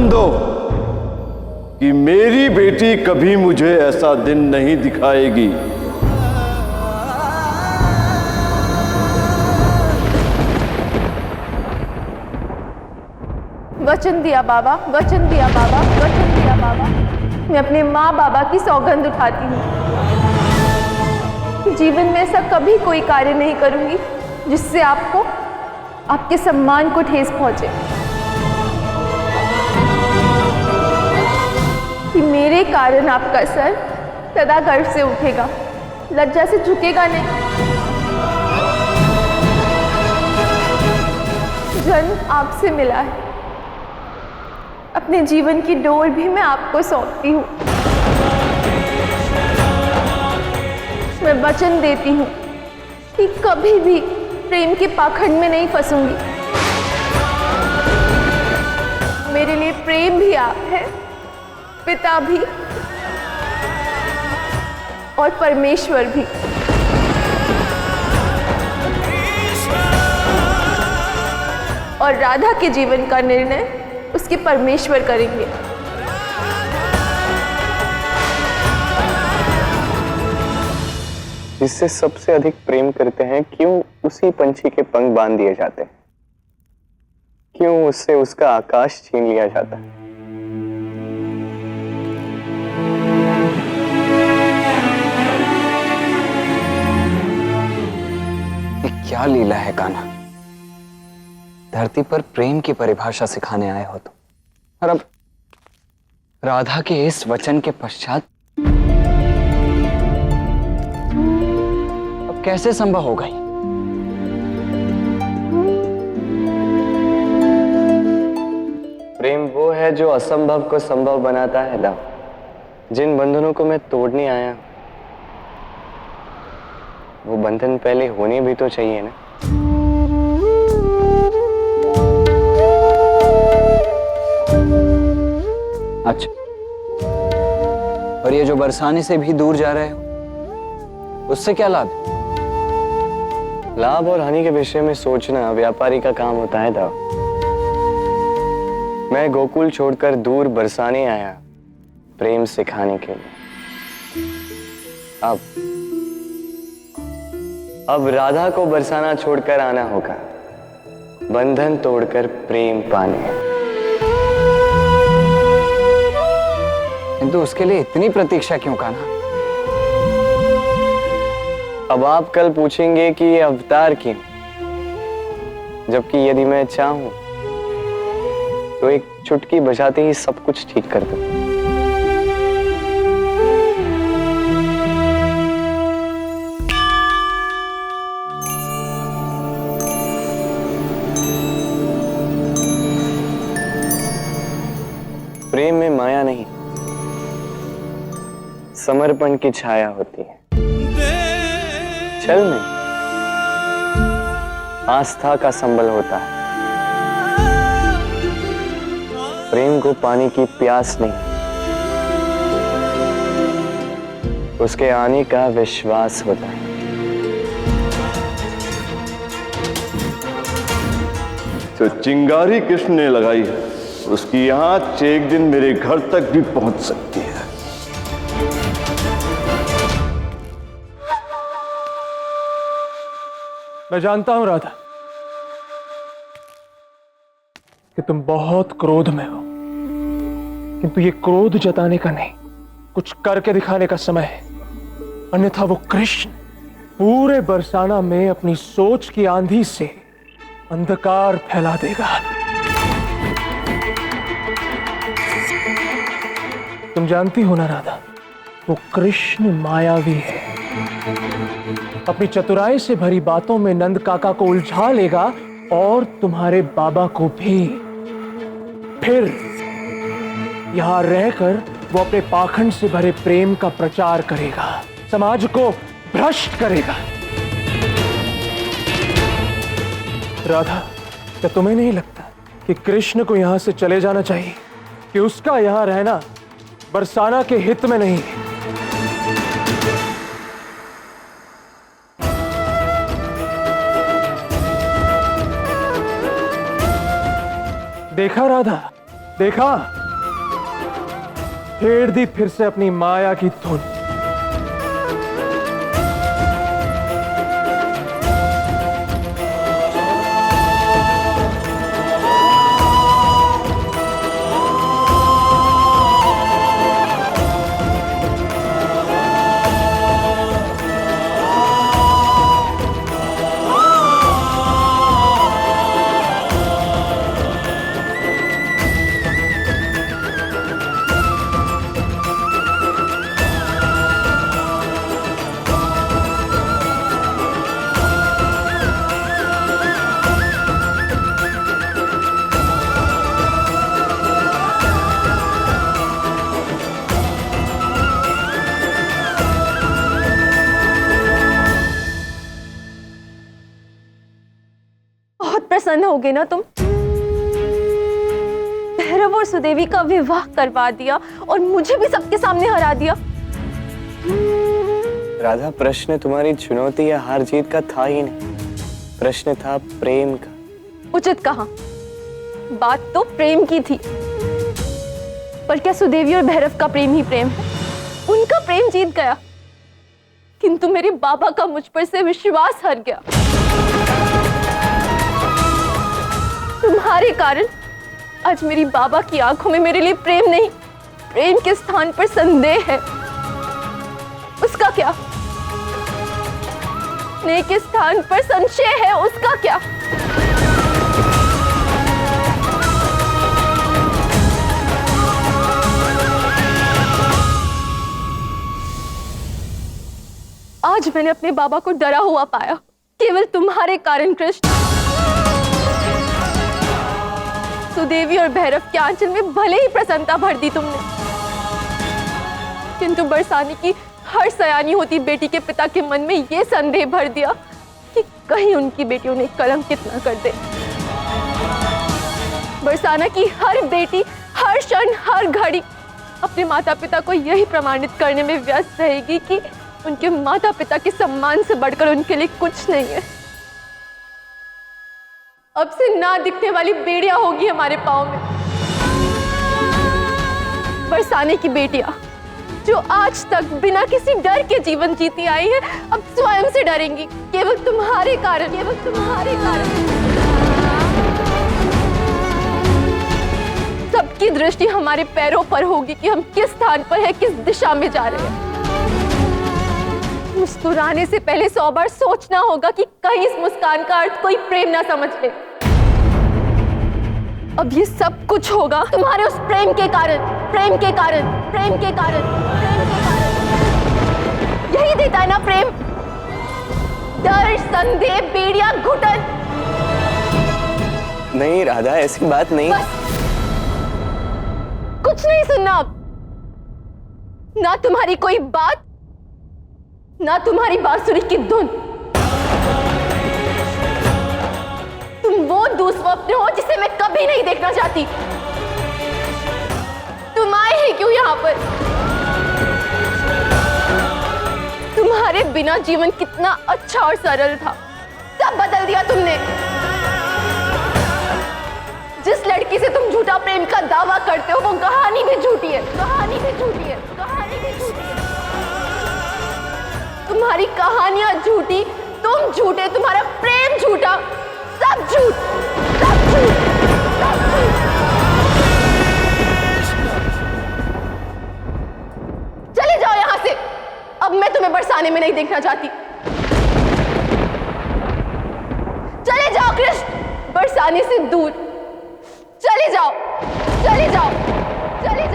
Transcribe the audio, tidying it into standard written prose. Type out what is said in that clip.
वचन दो कि मेरी बेटी कभी मुझे ऐसा दिन नहीं दिखाएगी। वचन दिया बाबा, वचन दिया बाबा, वचन दिया बाबा। मैं अपने माँ बाबा की सौगंध उठाती हूँ कि जीवन में ऐसा कभी कोई कार्य नहीं करूंगी जिससे आपको, आपके सम्मान को ठेस पहुंचे। कि मेरे कारण आपका सर सदा गर्व से उठेगा, लज्जा से झुकेगा नहीं। जन्म आपसे मिला है, अपने जीवन की डोर भी मैं आपको सौंपती हूँ। मैं वचन देती हूँ कि कभी भी प्रेम के पाखंड में नहीं फंसूंगी। मेरे लिए प्रेम भी आप हैं, पिता भी और परमेश्वर भी। और राधा के जीवन का निर्णय उसके परमेश्वर करेंगे। जिससे सबसे अधिक प्रेम करते हैं, क्यों उसी पंछी के पंख बांध दिए जाते हैं? क्यों उससे उसका आकाश छीन लिया जाता है? ये क्या लीला है कान्हा? धरती पर प्रेम की परिभाषा सिखाने आए हो तुम, और अब राधा के इस वचन के पश्चात अब कैसे संभव होगा ये? प्रेम वो है जो असंभव को संभव बनाता है लव। जिन बंधनों को मैं तोड़ने आया, वो बंधन पहले होने भी तो चाहिए ना। अच्छा, और ये जो बरसाने से भी दूर जा रहे हो, उससे क्या लाभ? लाभ और हानि के विषय में सोचना व्यापारी का काम होता है दाव। मैं गोकुल छोड़कर दूर बरसाने आया प्रेम सिखाने के लिए। अब राधा को बरसाना छोड़कर आना होगा, बंधन तोड़कर प्रेम पाने। किंतु उसके लिए इतनी प्रतीक्षा क्यों कान्हा? अब आप कल पूछेंगे कि ये अवतार क्यों, जबकि यदि मैं चाहूं तो एक चुटकी बजाते ही सब कुछ ठीक कर दूं। प्रेम में माया नहीं, समर्पण की छाया होती है। छल नहीं, आस्था का संबल होता है। प्रेम को पानी की प्यास नहीं, उसके आने का विश्वास होता है। तो चिंगारी कृष्ण ने लगाई है, उसकी आंच एक दिन मेरे घर तक भी पहुंच सकती है। मैं जानता हूं राधा कि तुम बहुत क्रोध में हो, किंतु ये क्रोध जताने का नहीं, कुछ करके दिखाने का समय है। अन्यथा वो कृष्ण पूरे बरसाना में अपनी सोच की आंधी से अंधकार फैला देगा। तुम जानती हो ना राधा, वो कृष्ण मायावी है। अपनी चतुराई से भरी बातों में नंद काका को उलझा लेगा और तुम्हारे बाबा को भी। फिर यहां रहकर वो अपने पाखंड से भरे प्रेम का प्रचार करेगा, समाज को भ्रष्ट करेगा। राधा, क्या तुम्हें नहीं लगता कि कृष्ण को यहां से चले जाना चाहिए? कि उसका यहां रहना बरसाना के हित में नहीं है। देखा राधा, देखा, छेड़ दी फिर से अपनी माया की धुन। प्रसन्न हो गए ना तुम? भैरव और सुदेवी का विवाह करवा दिया और मुझे भी सबके सामने हरा दिया। राधा, प्रश्न तुम्हारी चुनौती या हार जीत का था ही नहीं, प्रश्न था प्रेम का। उचित कहा, बात तो प्रेम की थी, पर क्या सुदेवी और भैरव का प्रेम ही प्रेम है? उनका प्रेम जीत गया, किंतु मेरे बाबा का मुझ पर से विश्वास हट गया। तुम्हारे कारण आज मेरी बाबा की आंखों में मेरे लिए प्रेम नहीं, प्रेम के स्थान पर संदेह है। उसका क्या? स्नेह के स्थान पर संशय है, उसका क्या? आज मैंने अपने बाबा को डरा हुआ पाया, केवल तुम्हारे कारण कृष्ण। सुदेवी और भैरव के आंचल में भले ही प्रसन्नता भर दी तुमने, किंतु बरसाने की हर सयानी होती बेटी के पिता के मन में यह संदेह भर दिया कि कहीं उनकी बेटी उन्हें कलंकित न कर दे। बरसाना की हर बेटी हर क्षण हर घड़ी अपने माता पिता को यही प्रमाणित करने में व्यस्त रहेगी कि उनके माता पिता के सम्मान से बढ़कर उनके लिए कुछ नहीं है। अब से ना दिखने वाली बेड़ियां होगी हमारे पांव में। बरसाने की बेटियां जो आज तक बिना किसी डर के जीवन जीती आई है, अब स्वयं से डरेंगी, केवल तुम्हारे कारण, केवल तुम्हारे कारण। सबकी दृष्टि हमारे पैरों पर होगी कि हम किस स्थान पर हैं, किस दिशा में जा रहे हैं। मुस्कुराने से पहले 100 बार सोचना होगा कि कहीं इस मुस्कान का अर्थ कोई प्रेम ना समझ ले। अब ये सब कुछ होगा तुम्हारे उस प्रेम के कारण, प्रेम के कारण, प्रेम के कारण, प्रेम के कारण। यही देता है ना प्रेम? डर, संदेह, बेड़ियां, घुटन। नहीं राधा, ऐसी बात नहीं। बस कुछ नहीं सुनना अब, ना तुम्हारी कोई बात, ना तुम्हारी बांसुरी की धुन। तुम वो दुस्वप्न हो जिसे मैं कभी नहीं देखना चाहती। तुम आए ही क्यों यहाँ पर? तुम्हारे बिना जीवन कितना अच्छा और सरल था, सब बदल दिया तुमने। जिस लड़की से तुम झूठा प्रेम का दावा करते हो वो कहानी भी झूठी है, कहानी भी झूठी है, कहानी भी झूठी है। तुम्हारी कहानियां झूठी, तुम झूठे, तुम्हारा प्रेम झूठा, सब झूठ, सब झूठ, सब झूठ। चले जाओ यहां से, अब मैं तुम्हें बरसाने में नहीं देखना चाहती। चले जाओ कृष्ण, बरसाने से दूर। चले जाओ, चले जाओ, चले